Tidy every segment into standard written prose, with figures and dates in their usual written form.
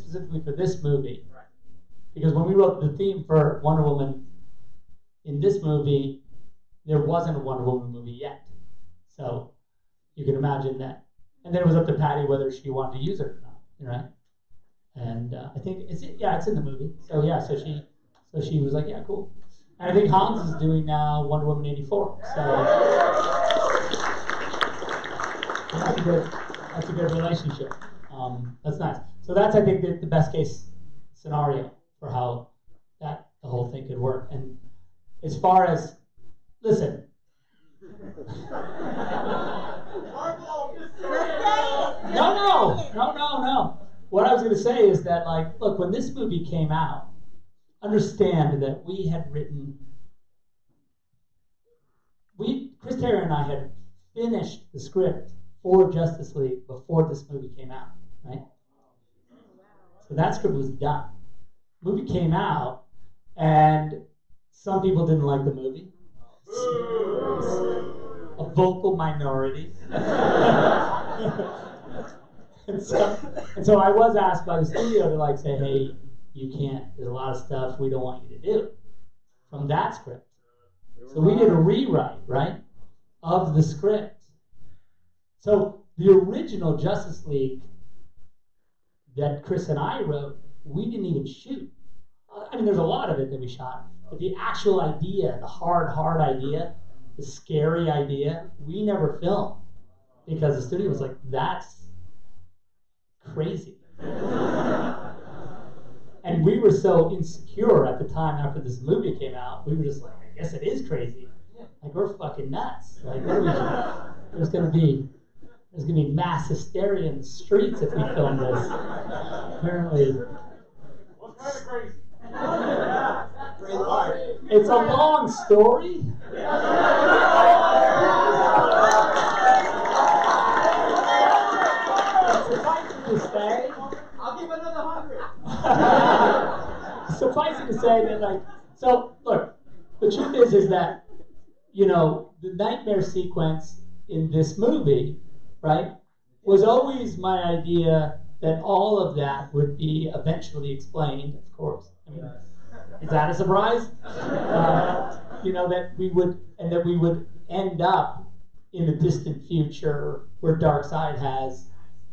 specifically for this movie. Because when we wrote the theme for Wonder Woman in this movie, there wasn't a Wonder Woman movie yet. So you can imagine that. And then it was up to Patty whether she wanted to use it or not, right? And I think it's in the movie. So yeah, so she was like, yeah, cool. And I think Hans is doing now Wonder Woman 84. So that's a good relationship. That's nice. So that's, I think, the best case scenario for how the whole thing could work. And as far as, listen. No. What I was going to say is that, like, look, when this movie came out, understand that we had written, Chris Terry and I had finished the script for Justice League before this movie came out, right? So that script was done. The movie came out, and some people didn't like the movie. A vocal minority. and so I was asked by the studio to, like, say, hey, you can't, there's a lot of stuff we don't want you to do from that script. So we did a rewrite, right, of the script. So the original Justice League that Chris and I wrote, we didn't even shoot. I mean, there's a lot of it that we shot, but the actual idea, the hard idea, the scary idea, we never filmed because the studio was like, that's crazy. And we were so insecure at the time after this movie came out, we were just like, I guess it is crazy. Like, we're fucking nuts. Like, what are we doing? There's gonna be mass hysteria in the streets if we film this. Apparently. What's kind of crazy? It's a long story. Suffice it to say, I'll give another 100. Suffice it to say that, like, so look, the truth is that, you know, the nightmare sequence in this movie, right, was always my idea that all of that would be eventually explained, of course. I mean, is that a surprise? You know, that we would end up in the distant future where Darkseid has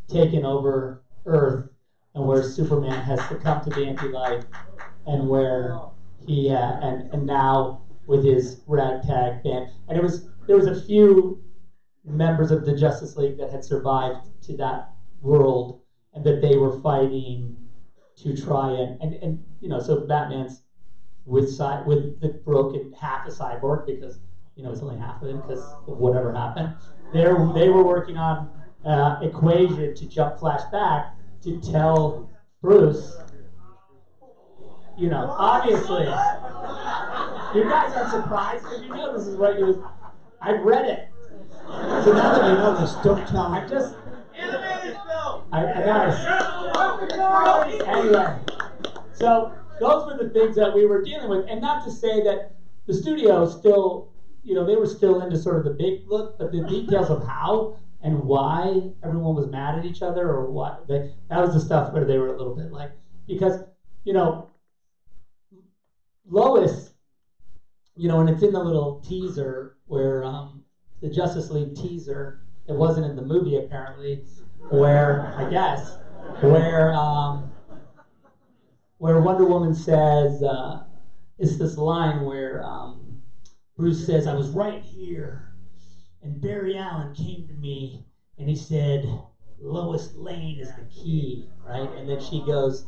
taken over Earth and where Superman has succumbed to the anti-life, and where he and now with his ragtag band, and there was a few members of the Justice League that had survived to that world, and that they were fighting to try and you know, so Batman's with the broken half a cyborg, because, you know, it's only half of him because of whatever happened. They were working on equation to jump flash back to tell Bruce, you know, obviously, you guys are surprised because you know this is what I've read it. So now that you know this, don't tell me. Animated film. Anyway, so those were the things that we were dealing with, and not to say that the studio still, you know, they were still into sort of the big look, but the details of how and why everyone was mad at each other, or what, that was the stuff where they were a little bit like, because, you know, Lois, you know, and it's in the little teaser where the Justice League teaser, it wasn't in the movie apparently, where I guess where Wonder Woman says, it's this line where Bruce says, I was right here, and Barry Allen came to me, and he said, Lois Lane is the key, right? And then she goes,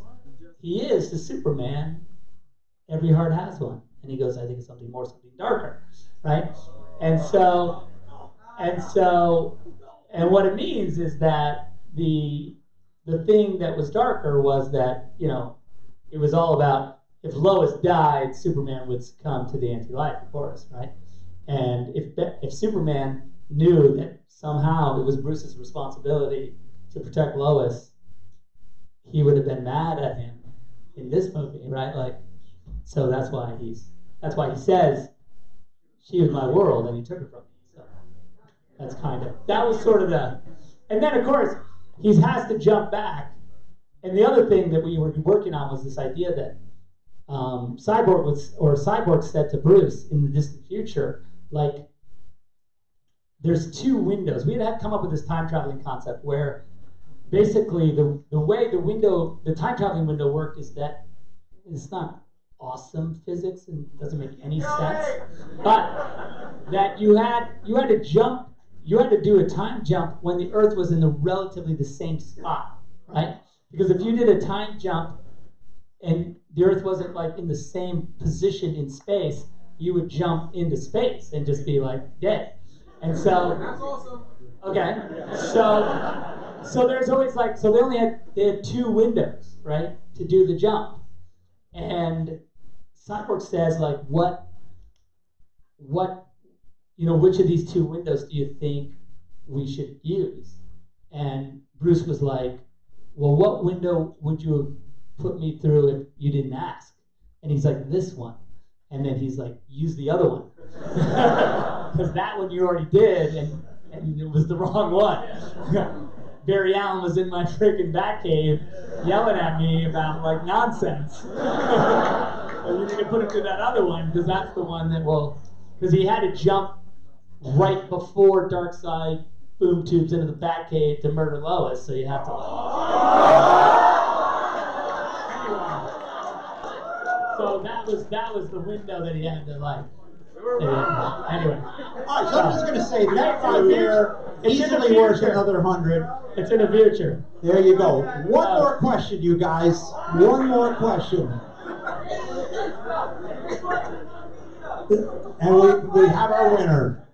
he is the Superman. Every heart has one. And he goes, I think it's something more, something darker, right? And what it means is that the thing that was darker was that, you know, it was all about, if Lois died, Superman would succumb to the anti-life, of course, right? And if Superman knew that somehow it was Bruce's responsibility to protect Lois, he would have been mad at him in this movie, right? Like, so that's why he says, she was my world, and he took it from me. So that's that was sort of and then of course, he has to jump back And the other thing that we were working on was this idea that Cyborg said to Bruce in the distant future, like, there's two windows. We had come up with this time traveling concept where basically the way the time traveling window worked is that it's not awesome physics and doesn't make any sense, but that you had to jump, you had to do a time jump when the Earth was in relatively the same spot, right? Because if you did a time jump and the Earth wasn't like in the same position in space, you would jump into space and just be like dead. And so, That's awesome. okay, so there's always like, so they had two windows, right, to do the jump. And Cyborg says, like, what, which of these two windows do you think we should use? And Bruce was like, well, what window would you have put me through if you didn't ask? And he's like, this one. And then he's like, use the other one. Because that one you already did, and it was the wrong one. Barry Allen was in my freaking Batcave yelling at me about, like, nonsense. Well, you need to put him through that other one, because that's the one that will, because he had to jump right before Darkseid boom tubes into the Batcave to murder Lois, so you have to. So that was the window that he had to, like. Anyway. All right, so I'm just going to say that right there easily worth another 100. It's in the future. There you go. One more question, you guys. One more question. And we have our winner.